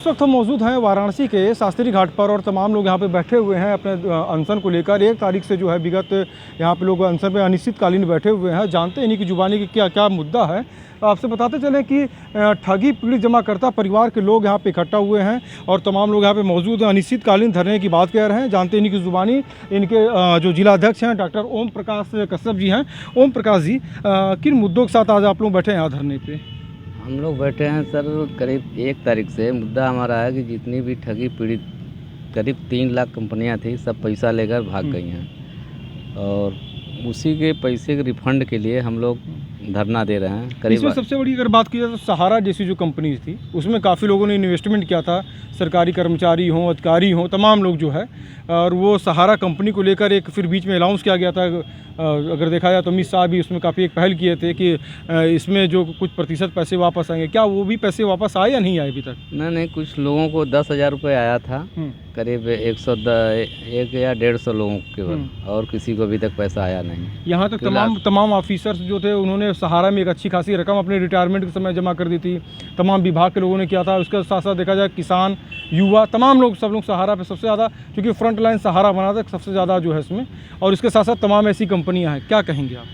इस वक्त हम मौजूद हैं वाराणसी के शास्त्री घाट पर और तमाम लोग यहाँ पे बैठे हुए हैं अपने अनशन को लेकर। 1 तारीख से जो है विगत यहाँ पे लोग अनशन पे अनिश्चितकालीन बैठे हुए हैं। जानते हैं इन्हीं की जुबानी की क्या क्या मुद्दा है। आपसे बताते चलें कि ठगी पीड़ित जमाकर्ता परिवार के लोग यहाँ पे इकट्ठा हुए हैं और तमाम लोग यहाँ पे मौजूद हैं। अनिश्चितकालीन धरने की बात कह रहे हैं। जानते हैं इन्हीं की जुबानी। इनके जो जिलाध्यक्ष हैं डॉक्टर ओम प्रकाश कश्यप जी हैं। ओम प्रकाश जी, किन मुद्दों के साथ आज आप लोग बैठे हैं यहाँ धरने पे? हम लोग बैठे हैं सर, करीब 1 तारीख से मुद्दा हमारा है कि जितनी भी ठगी पीड़ित करीब 3 लाख कंपनियां थी, सब पैसा लेकर भाग गई हैं और उसी के पैसे के रिफंड के लिए हम लोग धरना दे रहे हैं। करीब इसमें सबसे बड़ी अगर बात की जाए तो सहारा जैसी जो कंपनी थी उसमें काफ़ी लोगों ने इन्वेस्टमेंट किया था, सरकारी कर्मचारी हों, अधिकारी हों, तमाम लोग जो है, और वो सहारा कंपनी को लेकर एक फिर बीच में अनाउंस किया गया था। अगर देखा जाए तो अमित शाह भी उसमें काफ़ी एक पहल किए थे कि इसमें जो कुछ प्रतिशत पैसे वापस आएंगे। क्या वो भी पैसे वापस आए या नहीं आए अभी तक? नहीं, कुछ लोगों को 10,000 रुपये आया था, करीब 1 या 150 लोगों के बाद, और किसी को अभी तक पैसा आया नहीं। यहाँ तक तमाम ऑफिसर्स जो थे उन्होंने सहारा में एक अच्छी खासी रकम अपने रिटायरमेंट के समय जमा कर दी थी। तमाम विभाग के लोगों ने किया था। उसके साथ साथ देखा जाए किसान, युवा, तमाम लोग, सब लोग सहारा पे सबसे ज़्यादा, क्योंकि फ्रंट लाइन सहारा बना था सबसे ज़्यादा जो है इसमें। और इसके साथ साथ तमाम ऐसी कंपनियां हैं। क्या कहेंगे आप?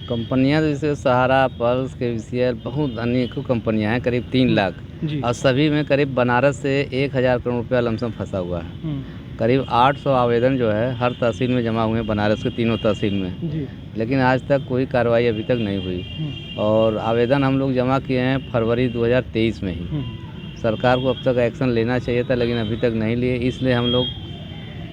कंपनियां जैसे सहारा, पल्स, KVCL, बहुत अनेकों कंपनियां हैं, करीब 3 लाख जी। और सभी में करीब बनारस से 1,000 करोड़ रुपया लमसम फंसा हुआ है। करीब 800 आवेदन जो है हर तहसील में जमा हुए हैं, बनारस के तीनों तहसील में जी। लेकिन आज तक कोई कार्रवाई अभी तक नहीं हुई। और आवेदन हम लोग जमा किए हैं फरवरी 2023 में ही। सरकार को अब तक एक्शन लेना चाहिए था, लेकिन अभी तक नहीं लिए। इसलिए हम लोग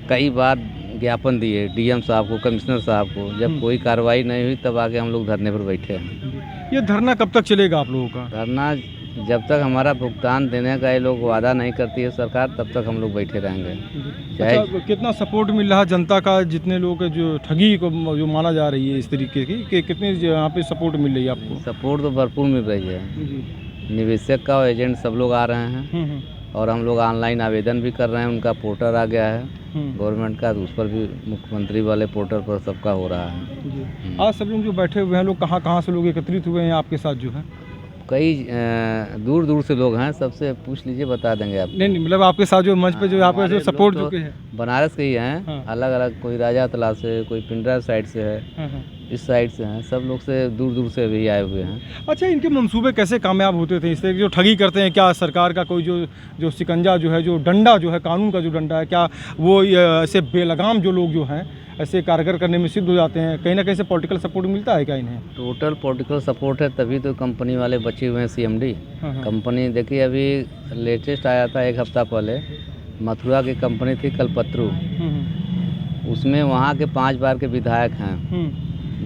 कई बार ज्ञापन दिए DM साहब को, कमिश्नर साहब को। जब कोई कार्रवाई नहीं हुई तब आके हम लोग धरने पर बैठे हैं। ये धरना कब तक चलेगा आप लोगों का? धरना जब तक हमारा भुगतान देने का ये लोग वादा नहीं करती है सरकार, तब तक हम लोग बैठे रहेंगे। अच्छा, कितना सपोर्ट मिल रहा है जनता का? जितने लोग जो ठगी को जो माना जा रही है इस तरीके की, कि कितनी यहाँ पे सपोर्ट मिल रही है आपको? सपोर्ट तो भरपूर मिल रही है। निवेशक का एजेंट सब लोग आ रहे हैं और हम लोग ऑनलाइन आवेदन भी कर रहे हैं। उनका पोर्टल आ गया है गवर्नमेंट का, तो उस पर भी मुख्यमंत्री वाले पोर्टल पर सबका हो रहा है। आज सब लोग जो बैठे हुए हैं, लोग कहाँ कहाँ से लोग एकत्रित हुए हैं आपके साथ जो है? कई दूर दूर से लोग हैं, सबसे पूछ लीजिए, बता देंगे आप। नहीं, मतलब आपके साथ जो मंच पे जो यहाँ पे जो सपोर्ट जो है बनारस के ही हैं। अलग अलग, कोई राजा तलाब से, कोई पिंडरा साइड से है, इस साइड से हैं। सब लोग से दूर दूर से भी आए हुए हैं। अच्छा, इनके मंसूबे कैसे कामयाब होते थे? इससे जो ठगी करते हैं, क्या सरकार का कोई जो शिकंजा जो है, जो डंडा जो है, कानून का जो डंडा है, क्या वो ऐसे बेलगाम जो लोग जो हैं ऐसे कारगर करने में सिद्ध हो जाते हैं? कहीं ना कहीं से पॉलिटिकल सपोर्ट मिलता है क्या इन्हें? टोटल पॉलिटिकल सपोर्ट है, तभी तो कंपनी वाले बचे हुए हैं। CMD कंपनी देखिए, अभी लेटेस्ट आया था 1 हफ्ता पहले, मथुरा की कंपनी थी कल्पत्रु। उसमें वहाँ के 5 बार के विधायक हैं।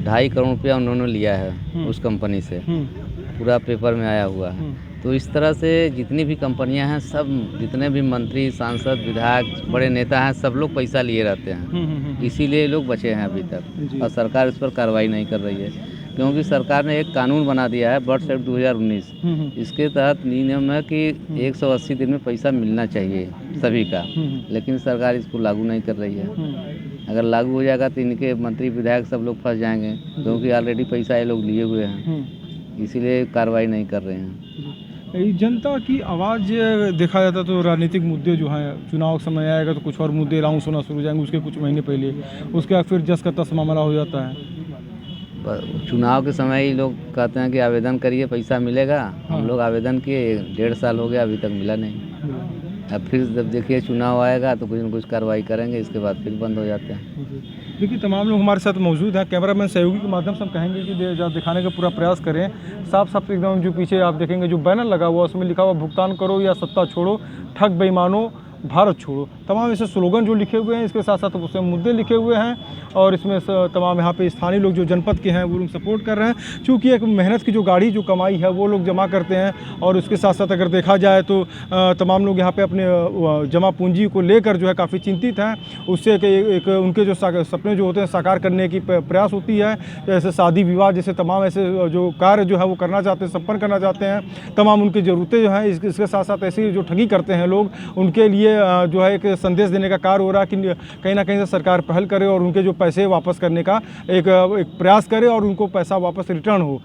2.5 करोड़ रुपया उन्होंने लिया है उस कंपनी से। पूरा पेपर में आया हुआ है। तो इस तरह से जितनी भी कंपनियां हैं, सब जितने भी मंत्री, सांसद, विधायक, बड़े नेता हैं, सब लोग पैसा लिए रहते हैं। इसीलिए लोग बचे हैं अभी तक, और सरकार इस पर कार्रवाई नहीं कर रही है। क्योंकि सरकार ने एक कानून बना दिया है, बर्ड्स एक्ट 2019। इसके तहत नियम है कि 180 दिन में पैसा मिलना चाहिए सभी का, लेकिन सरकार इसको लागू नहीं कर रही है। अगर लागू हो जाएगा तो इनके मंत्री, विधायक सब लोग फंस जाएंगे, क्योंकि ऑलरेडी पैसा ये लोग लिए हुए हैं। इसीलिए कार्रवाई नहीं कर रहे हैं। जनता की आवाज़ देखा जाता तो राजनीतिक मुद्दे जो हैं, चुनाव समय आएगा तो कुछ और मुद्दे अनाउंस होना शुरू हो जाएंगे उसके कुछ महीने पहले। उसके बाद फिर जस का तस मामला हो जाता है। चुनाव के समय ही लोग कहते हैं कि आवेदन करिए, पैसा मिलेगा। हम लोग आवेदन किए, 1.5 साल हो गया, अभी तक मिला नहीं। अब फिर जब देखिए चुनाव आएगा तो कुछ न कुछ कार्रवाई करेंगे, इसके बाद फिर बंद हो जाते हैं। देखिए, तमाम लोग हमारे साथ मौजूद हैं। कैमरामैन सहयोगी के माध्यम से हम कहेंगे कि दिखाने का पूरा प्रयास करें। साफ साफ एकदम जो पीछे आप देखेंगे जो बैनर लगा हुआ, उसमें लिखा हुआ भुगतान करो या सत्ता छोड़ो, ठग बेईमानों भारत छोड़ो। तमाम ऐसे स्लोगन जो लिखे हुए हैं, इसके साथ साथ उसमें मुद्दे लिखे हुए हैं। और इसमें तमाम यहाँ पे स्थानीय लोग जो जनपद के हैं वो लोग सपोर्ट कर रहे हैं। चूँकि एक मेहनत की जो गाड़ी जो कमाई है वो लोग जमा करते हैं। और उसके साथ साथ अगर देखा जाए तो तमाम लोग यहाँ पे अपने जमा पूंजी को लेकर जो है काफ़ी चिंतित हैं। उससे एक उनके जो सपने जो होते हैं साकार करने की प्रयास होती है। जैसे शादी विवाह जैसे तमाम ऐसे जो कार्य जो है वो करना चाहते हैं, संपन्न करना चाहते हैं। तमाम उनकी ज़रूरतें जो हैं, इसके साथ साथ ऐसी जो ठगी करते हैं लोग, उनके लिए ये जो है एक संदेश देने का कार्य हो रहा है कि कहीं ना कहीं से सरकार पहल करे और उनके जो पैसे वापस करने का एक प्रयास करे और उनको पैसा वापस रिटर्न हो।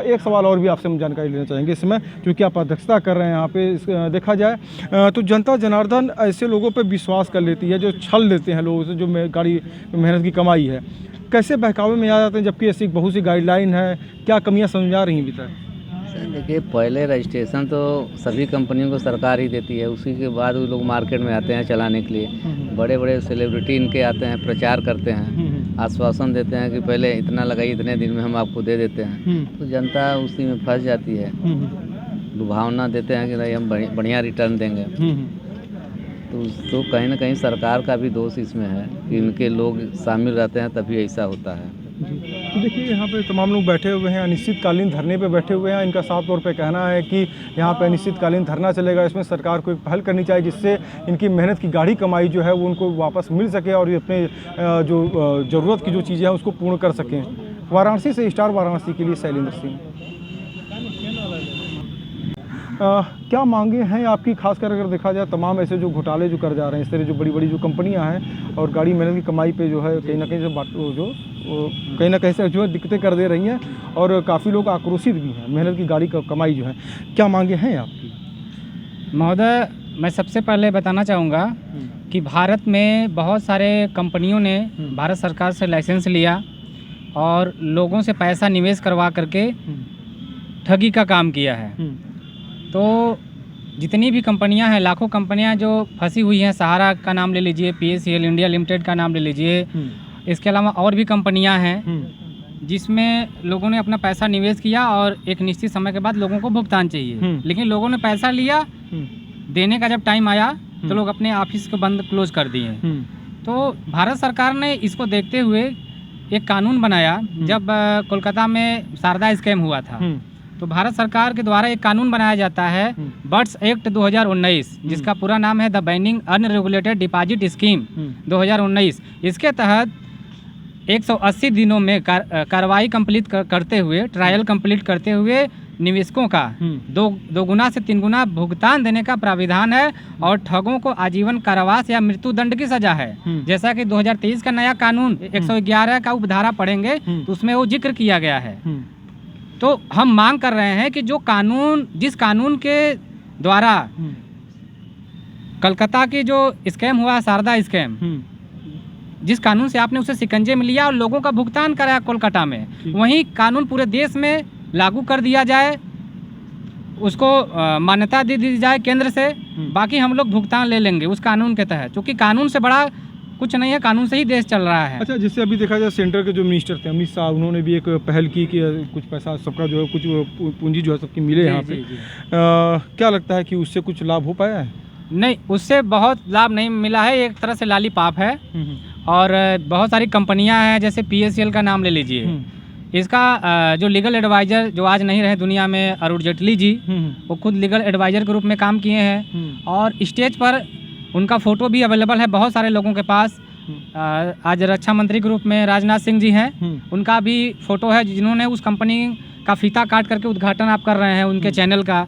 एक सवाल और भी आपसे हम जानकारी लेना चाहेंगे इसमें, क्योंकि आप अध्यक्षता कर रहे हैं यहाँ पे। देखा जाए तो जनता जनार्दन ऐसे लोगों पे विश्वास कर लेती है जो छल लेते हैं लोगों से, जो गाड़ी मेहनत की कमाई है, कैसे बहकावे में आ जाते हैं, जबकि ऐसी बहुत सी गाइडलाइन है। क्या कमियाँ समझ आ रही हैं अभी तक? देखिए, पहले रजिस्ट्रेशन तो सभी कंपनियों को सरकार ही देती है, उसी के बाद वो लोग मार्केट में आते हैं चलाने के लिए। बड़े बड़े सेलिब्रिटी इनके आते हैं, प्रचार करते हैं, आश्वासन देते हैं कि पहले इतना लगाइए, इतने दिन में हम आपको दे देते हैं। तो जनता उसी में फंस जाती है, लुभावना देते हैं कि नहीं हम बढ़िया रिटर्न देंगे। तो कहीं ना कहीं सरकार का भी दोष इसमें है कि इनके लोग शामिल रहते हैं, तभी ऐसा होता है। तो देखिए, यहाँ पे तमाम लोग बैठे हुए हैं, अनिश्चितकालीन धरने पे बैठे हुए हैं। इनका साफ तौर पे कहना है कि यहाँ पे अनिश्चितकालीन धरना चलेगा। इसमें सरकार को एक पहल करनी चाहिए जिससे इनकी मेहनत की गाढ़ी कमाई जो है वो उनको वापस मिल सके और ये अपने जो ज़रूरत की जो चीज़ें हैं उसको पूर्ण कर सकें। वाराणसी से स्टार वाराणसी के लिए शैलेंद्र सिंह। क्या मांगे हैं आपकी, खासकर अगर देखा जाए तमाम ऐसे जो घोटाले जो कर जा रहे हैं, इस तरह जो बड़ी बड़ी जो कंपनियां हैं और गाड़ी मेहनत की कमाई पे जो है कहीं ना कहीं से कहीं ना कहीं से जो है दिक्कतें कर दे रही हैं और काफ़ी लोग आक्रोशित भी हैं, मेहनत की गाड़ी कमाई जो है। क्या मांगे हैं आपकी? महोदय, मैं सबसे पहले बताना चाहूँगा कि भारत में बहुत सारे कंपनियों ने भारत सरकार से लाइसेंस लिया और लोगों से पैसा निवेश करवा करके ठगी का काम किया है। तो जितनी भी कंपनियां हैं, लाखों कंपनियां जो फंसी हुई हैं, सहारा का नाम ले लीजिए, PACL इंडिया लिमिटेड का नाम ले लीजिए, इसके अलावा और भी कंपनियां हैं जिसमें लोगों ने अपना पैसा निवेश किया और एक निश्चित समय के बाद लोगों को भुगतान चाहिए, लेकिन लोगों ने पैसा लिया, देने का जब टाइम आया तो लोग अपने ऑफिस को बंद क्लोज कर दिए। तो भारत सरकार ने इसको देखते हुए एक कानून बनाया। जब कोलकाता में शारदा स्कैम हुआ था तो भारत सरकार के द्वारा एक कानून बनाया जाता है, बर्ड्स एक्ट 2019, जिसका पूरा नाम है the binding unregulated deposit scheme 2019। इसके तहत 180 दिनों में कार्रवाई कंप्लीट करते हुए, ट्रायल कंप्लीट करते हुए निवेशकों का दो गुना से 3 गुना भुगतान देने का प्राविधान है और ठगों को आजीवन कारावास या मृत्यु दंड की सजा है। जैसा कि 2023 का नया कानून 111 का उपधारा पढ़ेंगे तो उसमें वो जिक्र किया गया है। तो हम मांग कर रहे हैं कि जिस कानून के द्वारा कलकत्ता की जो स्कैम हुआ, शारदा स्कैम, जिस कानून से आपने उसे शिकंजे में लिया और लोगों का भुगतान कराया कोलकाता में, वही कानून पूरे देश में लागू कर दिया जाए, उसको मान्यता दे दी जाए केंद्र से। बाकी हम लोग भुगतान ले लेंगे उस कानून के तहत, क्योंकि कानून से बड़ा कुछ नहीं है, कानून से ही देश चल रहा है। अच्छा, जैसे अभी देखा जाए सेंटर के जो मिनिस्टर थे अमित शाह, उन्होंने भी एक पहल की कि कुछ पैसा सबका जो है, कुछ पूंजी जो है सबकी मिले यहाँ पे। क्या लगता है कि उससे कुछ लाभ हो पाया है? नहीं, उससे बहुत लाभ नहीं मिला है, एक तरह से लालीपाप है। और बहुत सारी कंपनियां हैं, जैसे PACL का नाम ले लीजिए, इसका जो लीगल एडवाइज़र जो आज नहीं रहे दुनिया में, अरुण जेटली जी, वो खुद लीगल एडवाइज़र के रूप में काम किए हैं और स्टेज पर उनका फ़ोटो भी अवेलेबल है बहुत सारे लोगों के पास। आज रक्षा मंत्री के रूप में राजनाथ सिंह जी हैं, उनका भी फ़ोटो है, जिन्होंने उस कंपनी का फीता काट करके उद्घाटन आप कर रहे हैं उनके चैनल का।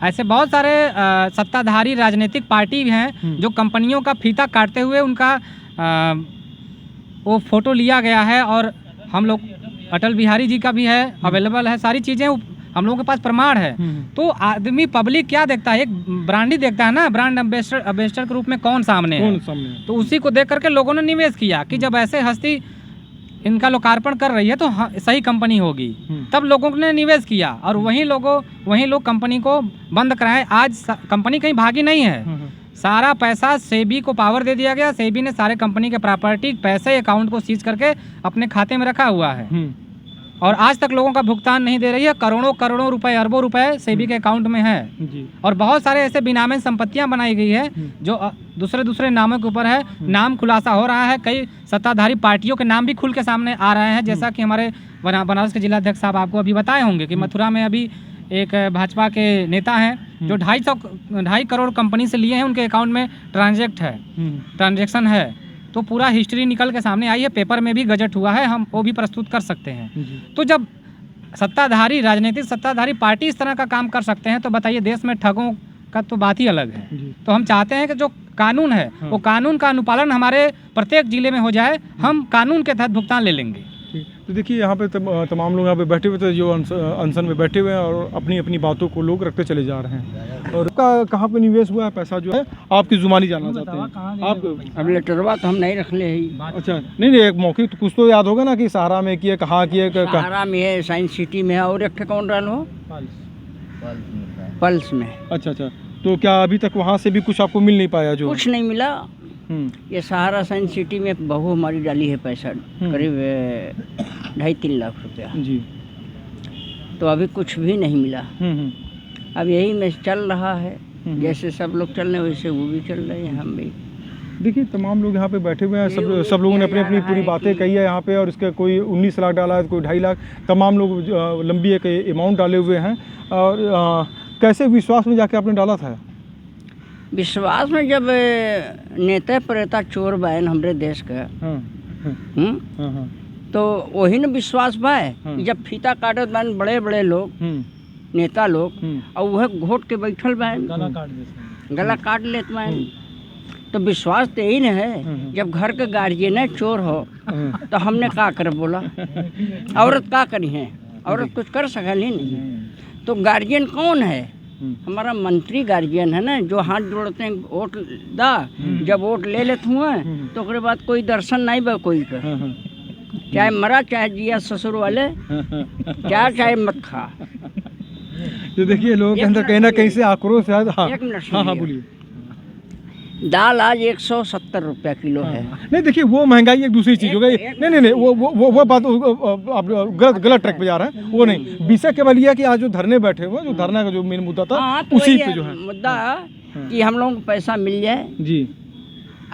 ऐसे बहुत सारे सत्ताधारी राजनीतिक पार्टी हैं जो कंपनियों का फीता काटते हुए उनका वो फ़ोटो लिया गया है। और हम लोग अटल बिहारी जी का भी है, अवेलेबल है, सारी चीज़ें हम लोगों के पास प्रमाण है। तो आदमी, पब्लिक क्या देखता है, एक ब्रांड ही देखता है ना, ब्रांड एम्बेसडर के रूप में कौन सामने है, तो उसी को देख करके लोगों ने निवेश किया कि जब ऐसे हस्ती इनका लोकार्पण कर रही है तो सही कंपनी होगी, तब लोगों ने निवेश किया और वही लोग कंपनी को बंद कराएं। आज कंपनी कहीं भागी नहीं है, सारा पैसा सेबी को पावर दे दिया गया। सेबी ने सारे कंपनी के प्रॉपर्टी, पैसे, अकाउंट को सीज करके अपने खाते में रखा हुआ है और आज तक लोगों का भुगतान नहीं दे रही है। करोड़ों रुपए, अरबों रुपए सेबी के अकाउंट में है जी। और बहुत सारे ऐसे बेनामे संपत्तियां बनाई गई है जो दूसरे नामों के ऊपर है। नाम खुलासा हो रहा है, कई सत्ताधारी पार्टियों के नाम भी खुल के सामने आ रहे हैं, जैसा कि हमारे बनारस के जिलाध्यक्ष साहब आपको अभी बताए होंगे कि मथुरा में अभी एक भाजपा के नेता हैं जो 2.5 करोड़ कंपनी से लिए हैं, उनके अकाउंट में ट्रांजैक्शन है। तो पूरा हिस्ट्री निकल के सामने आई है, पेपर में भी गजट हुआ है, हम वो भी प्रस्तुत कर सकते हैं। तो जब राजनीतिक सत्ताधारी पार्टी इस तरह का काम कर सकते हैं तो बताइए देश में ठगों का तो बात ही अलग है। जी। तो हम चाहते हैं कि जो कानून है हाँ। वो कानून का अनुपालन हमारे प्रत्येक जिले में हो जाए, हम कानून के तहत भुगतान ले लेंगे। ठीक। तो देखिए यहाँ पे तमाम लोग यहाँ पे बैठे हुए थे, जो अनशन में बैठे हुए हैं और अपनी अपनी बातों को लोग रखते चले जा रहे हैं। और कहाँ पे निवेश हुआ है पैसा जो है, आपकी जुबानी जानना चाहते हैं आप। अब लेटरवा तो हम नहीं रख ले ही। अच्छा, नहीं एक मौके तो कुछ तो याद होगा ना कि सहारा में किए, कहाँ किए, सहारा में है, साइंस सिटी में है, और एक कौन रहा हो पल्स में। अच्छा, तो क्या अभी तक वहाँ से भी कुछ आपको मिल नहीं पाया? जो कुछ नहीं मिला। ये सहारा साइंस सिटी में बहू हमारी डाली है पैसा, करीब 2.5-3 लाख रुपया जी। तो अभी कुछ भी नहीं मिला। अब यही में चल रहा है, जैसे सब लोग चल रहे हैं वैसे वो भी चल रहे हैं, हम भी। देखिए तमाम लोग यहाँ पे बैठे हुए हैं, सब लोगों ने अपनी अपनी पूरी बातें कही है यहाँ पे। और इसका कोई 19 लाख डाला है, कोई 2.5 लाख, तमाम लोग लंबी एक अमाउंट डाले हुए हैं। और कैसे विश्वास में जाके आपने डाला था? विश्वास में जब नेता प्रेता चोर बैन हमरे देश का, तो वही न विश्वास बाय। जब फीता काटत बैन बड़े बड़े लोग, नेता लोग, और वह घोट के बैठल बैन, गला काट लेत बैन, तो विश्वास तो यही न है। जब घर के गार्जियन चोर हो तो हमने का कर बोला, औरत का करी है, औरत कुछ कर सकल ही नहीं। तो गार्जियन कौन है? हमारा मंत्री गार्जियन है ना, जो हाथ जोड़ते हैं वोट दा, जब वोट ले लेते हुए तो उसके बाद कोई दर्शन नहीं बा कोई का, चाहे मरा चाहे जिया ससुर वाले, चाहे मत खा। तो देखिए लोगों के अंदर कहीं ना कहीं से आक्रोश है। एक मिनट, हाँ बोलिए। दाल आज 170 रुपया किलो है। नहीं देखिए वो महंगाई एक दूसरी चीज हो गई। नहीं वो बात आप गलत ट्रैक पे जा रहे हैं। वो नहीं, विषय केवल यह है कि आज जो धरने बैठे हुए, जो धरना का जो मेन मुद्दा था, तो उसी पे जो है मुद्दा कि हम लोगों को पैसा मिल जाए जी।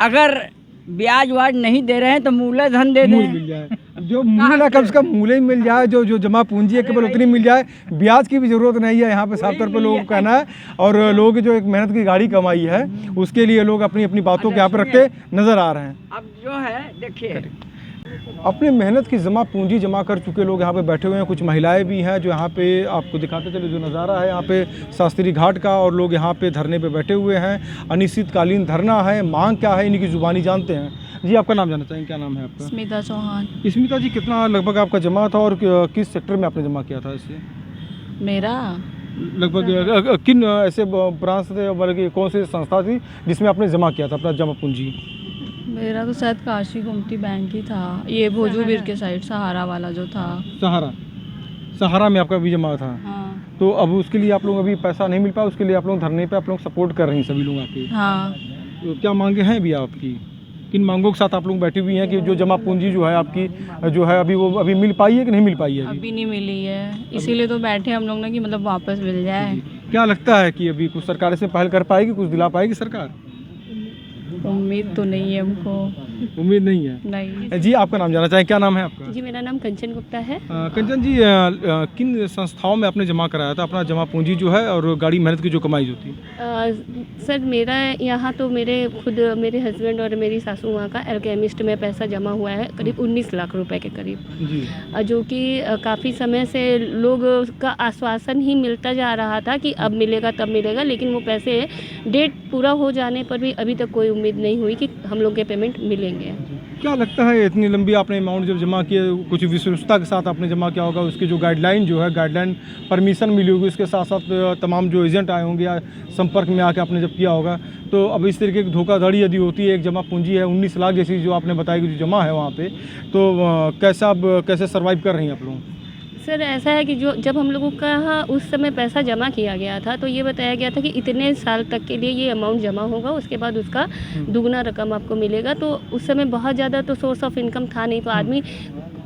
अगर ब्याज वाज नहीं दे रहे हैं तो मूलधन दे दें, मिल जाए, जो मूल कम से कम मूल्य ही मिल जाए, जो जमा पूंजी है केवल उतनी मिल जाए, ब्याज की भी जरूरत नहीं है यहाँ पे साफ तौर पे लोगों को कहना है। और लोग जो एक मेहनत की गाड़ी कमाई है उसके लिए लोग अपनी अपनी बातों के यहाँ पे रखते नजर आ रहे हैं। अब जो है देखिए, अपनी मेहनत की जमा पूंजी जमा कर चुके लोग यहाँ पे बैठे हुए हैं। कुछ महिलाएं भी हैं जो यहाँ पे आपको दिखाते चले, जो नज़ारा है यहाँ पे शास्त्री घाट का, और लोग यहाँ पे धरने पे बैठे हुए हैं। अनिश्चितकालीन धरना है। मांग क्या है इनकी जुबानी जानते हैं। जी आपका नाम जानना चाहेंगे, क्या नाम है आपका? स्मिता चौहान। स्मिता जी, कितना लगभग आपका जमा था और किस सेक्टर में आपने जमा किया था इसे? मेरा लगभग किन ऐसे ब्रांच थे, बल्कि कौन सी संस्था थी जिसमें आपने जमा किया था अपना जमा पूंजी? मेरा तो शायद काशी गुमती बैंक ही था, ये भोजूबीर के साइड सहारा वाला जो था। सहारा में आपका भी जमा था। हाँ। तो अब उसके लिए आप लोग अभी पैसा नहीं मिल पाया, उसके लिए आप लोग धरने पे आप लोग सपोर्ट कर रहे हैं सभी लोग आपके? हाँ। तो क्या मांगे हैं अभी आपकी? किन मांगों के साथ आप लोग बैठी हुई हैं कि जो जमा पूंजी जो है आपकी जो है अभी वो अभी मिल पाई है कि नहीं मिल पाई है? अभी नहीं मिली है, इसीलिए तो बैठे हम लोग ना कि मतलब वापस मिल जाए। क्या लगता है कि अभी कुछ सरकार इसमें पहल कर पाएगी, कुछ दिला पाएगी सरकार? उम्मीद तो नहीं है हमको। उम्मीद नहीं है? नहीं। जी आपका नाम जानना चाहें, क्या नाम है आपका? जी मेरा नाम कंचन गुप्ता है। कंचन जी, किन संस्थाओं में आपने जमा कराया था अपना जमा पूंजी जो है और गाड़ी मेहनत की जो कमाई जो थी? सर मेरा यहाँ तो मेरे हस्बैंड और मेरी सासू माँ का एल्केमिस्ट में पैसा जमा हुआ है, करीब 19 लाख रुपए के करीब जी। जो कि काफ़ी समय से लोग का आश्वासन ही मिलता जा रहा था कि अब मिलेगा तब मिलेगा, लेकिन वो पैसे डेट पूरा हो जाने पर भी अभी तक कोई उम्मीद नहीं हुई कि हम लोग के पेमेंट मिलेंगे। क्या लगता है इतनी लंबी आपने अमाउंट जब जमा किए, कुछ विश्वस्तता के साथ आपने जमा किया होगा, उसकी जो गाइडलाइन जो है, गाइडलाइन परमिशन मिली होगी, उसके साथ साथ तमाम जो एजेंट आए होंगे या संपर्क में आके आपने जब किया होगा, तो अब इस तरीके की धोखाधड़ी यदि होती है, एक जमा पूंजी है 19 लाख जैसी जो आपने बताया कि जो जमा है वहाँ पे, तो कैसे सर्वाइव कर रही हैं आप लोग? सर ऐसा है कि जो जब हम लोगों का उस समय पैसा जमा किया गया था तो ये बताया गया था कि इतने साल तक के लिए ये अमाउंट जमा होगा, उसके बाद उसका दुगना रकम आपको मिलेगा। तो उस समय बहुत ज़्यादा तो सोर्स ऑफ इनकम था नहीं, तो आदमी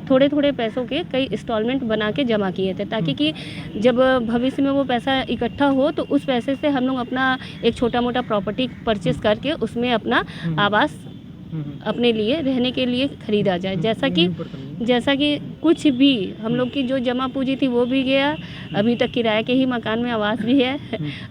थोड़े थोड़े पैसों के कई इंस्टॉलमेंट बना के जमा किए थे, ताकि कि जब भविष्य में वो पैसा इकट्ठा हो तो उस पैसे से हम लोग अपना एक छोटा मोटा प्रॉपर्टी परचेस करके उसमें अपना आवास अपने लिए रहने के लिए खरीदा जाए। जैसा कि कुछ भी हम लोग की जो जमा पूंजी थी वो भी गया, अभी तक किराए के ही मकान में आवास भी है,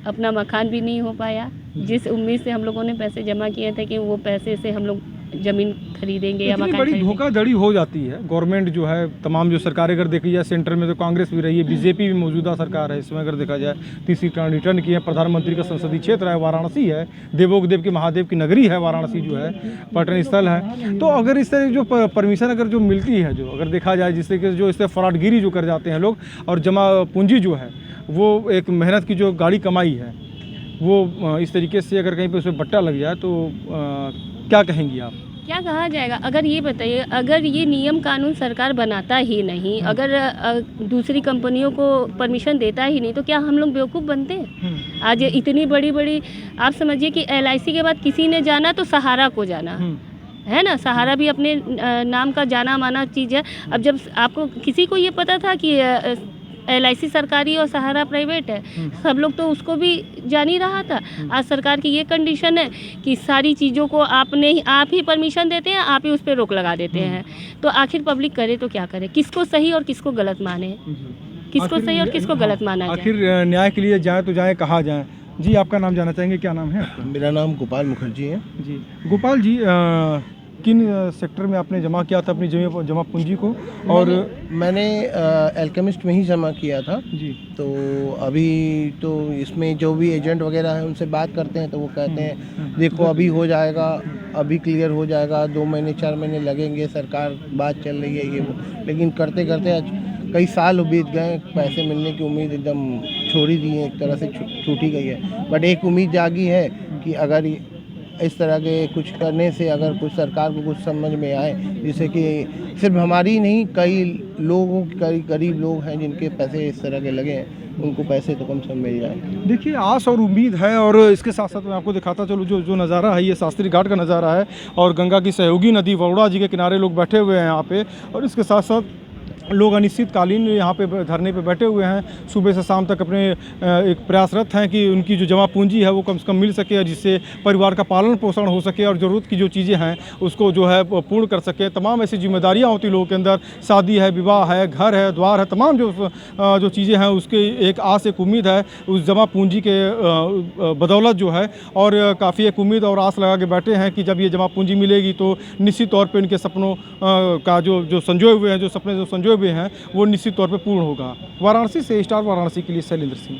अपना मकान भी नहीं हो पाया। जिस उम्मीद से हम लोगों ने पैसे जमा किए थे कि वो पैसे से हम लोग ज़मीन खरीदेंगे या इतनी मकान बड़ी खरीदेंगे। धोखाधड़ी हो जाती है गवर्नमेंट जो है, तमाम जो सरकारें अगर देखी जाए, सेंटर में तो कांग्रेस भी रही है, बीजेपी भी मौजूदा सरकार है इसमें, अगर देखा जाए तीसरी टर्न रिटर्न की है, प्रधानमंत्री का संसदीय क्षेत्र है, वाराणसी है, देवों देव के महादेव की नगरी है वाराणसी जो है, पर्यटन स्थल है। तो अगर इस तरह जो परमिशन अगर जो मिलती है, जो अगर देखा जाए जिससे कि जो इससे फ्रॉडगिरी जो कर जाते हैं लोग, और जमा पूंजी जो है वो एक मेहनत की जो गाड़ी कमाई है वो इस तरीके से अगर कहीं पे उसमें बट्टा लग जाए तो क्या कहेंगी आप? क्या कहा जाएगा? अगर ये बताइए, अगर ये नियम कानून सरकार बनाता ही नहीं, अगर दूसरी कंपनियों को परमिशन देता ही नहीं, तो क्या हम लोग बेवकूफ़ बनते हैं? आज इतनी बड़ी बड़ी, आप समझिए कि LIC के बाद किसी ने जाना तो सहारा को जाना है ना। सहारा भी अपने नाम का जाना माना चीज़ है। अब जब आपको किसी को ये पता था कि LIC सरकारी और सहारा प्राइवेट है, सब लोग तो उसको भी जान ही रहा था। आज सरकार की ये कंडीशन है कि सारी चीज़ों को आप ही परमिशन देते हैं, आप ही उस पर रोक लगा देते हैं। तो आखिर पब्लिक करे तो क्या करे? किसको सही और किसको गलत माने? किसको सही और किसको गलत माना जाए? आखिर न्याय के लिए जाए तो जाए कहाँ जाए? जी, आपका नाम जानना चाहेंगे, क्या नाम है आपका? मेरा नाम गोपाल मुखर्जी है। जी गोपाल जी, किन सेक्टर में आपने जमा किया था अपनी जमा पूंजी को? और मैंने एल्केमिस्ट में ही जमा किया था जी, तो अभी तो इसमें जो भी एजेंट वगैरह हैं उनसे बात करते हैं तो वो कहते हैं देखो अभी हो जाएगा, अभी क्लियर हो जाएगा, 2 महीने 4 महीने लगेंगे, सरकार बात चल रही है ये वो। लेकिन करते करते आज कई साल बीत गए, पैसे मिलने की उम्मीद एकदम छोड़ ही दी है, एक तरह से छूट ही गई है। बट एक उम्मीद जागी है कि अगर इस तरह के कुछ करने से अगर कुछ सरकार को कुछ समझ में आए, जिससे कि सिर्फ हमारी ही नहीं, कई लोगों, कई गरीब लोग हैं जिनके पैसे इस तरह के लगे हैं, उनको पैसे तो कम से कम मिल जाए। देखिए आस और उम्मीद है। और इसके साथ साथ मैं आपको दिखाता चलूँ जो नज़ारा है, ये शास्त्री घाट का नज़ारा है और गंगा की सहयोगी नदी वरुणा जी के किनारे लोग बैठे हुए हैं यहाँ पे। और इसके साथ साथ लोग अनिश्चितकालीन यहाँ पे धरने पे बैठे हुए हैं, सुबह से शाम तक अपने एक प्रयासरत हैं कि उनकी जो जमा पूंजी है वो कम से कम मिल सके, जिससे परिवार का पालन पोषण हो सके और ज़रूरत की जो चीज़ें हैं उसको जो है पूर्ण कर सके। तमाम ऐसी जिम्मेदारियाँ होती लोगों के अंदर, शादी है, विवाह है, घर है, द्वार है, तमाम जो चीज़ें हैं उसके एक आस, एक उम्मीद है उस जमा पूंजी के बदौलत जो है। और काफ़ी एक उम्मीद और आस लगा के बैठे हैं कि जब ये जमा पूंजी मिलेगी तो निश्चित तौर पर इनके सपनों का जो संजोए हुए हैं, जो सपने जो संजोए हुए हैं वो निश्चित तौर पे पूर्ण होगा। वाराणसी से स्टार वाराणसी के लिए शैलेंद्र सिंह।